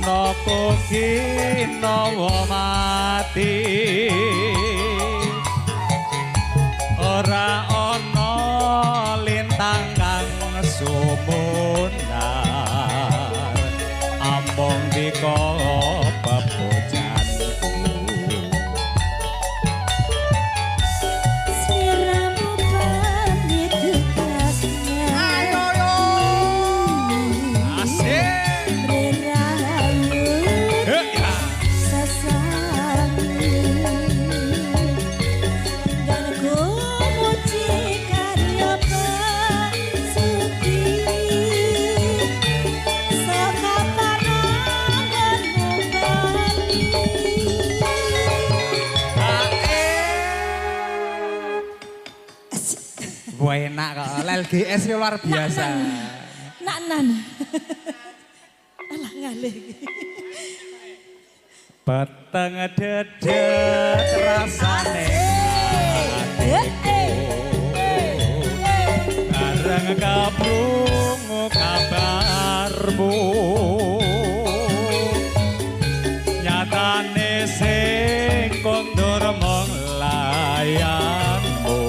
tresnaku kinawa mati ora ana lintang kang sumunar among dika pepojanku sliramu pamit tugasnya ayo yo asik berayu sasangi dan ku muji karya pasuti saka pananganmu bali Wah enak kok, LGS luar biasa. Nan. Alah ngalih. Peteng dedet rasane bareng kaprungu kabarmu nyatane sing kondur mong layangmu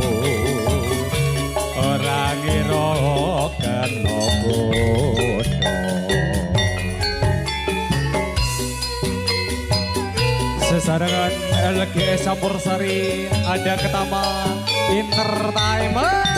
ora ngira kena bodho sesarengan LGS Campursari ada Ketama Entertainment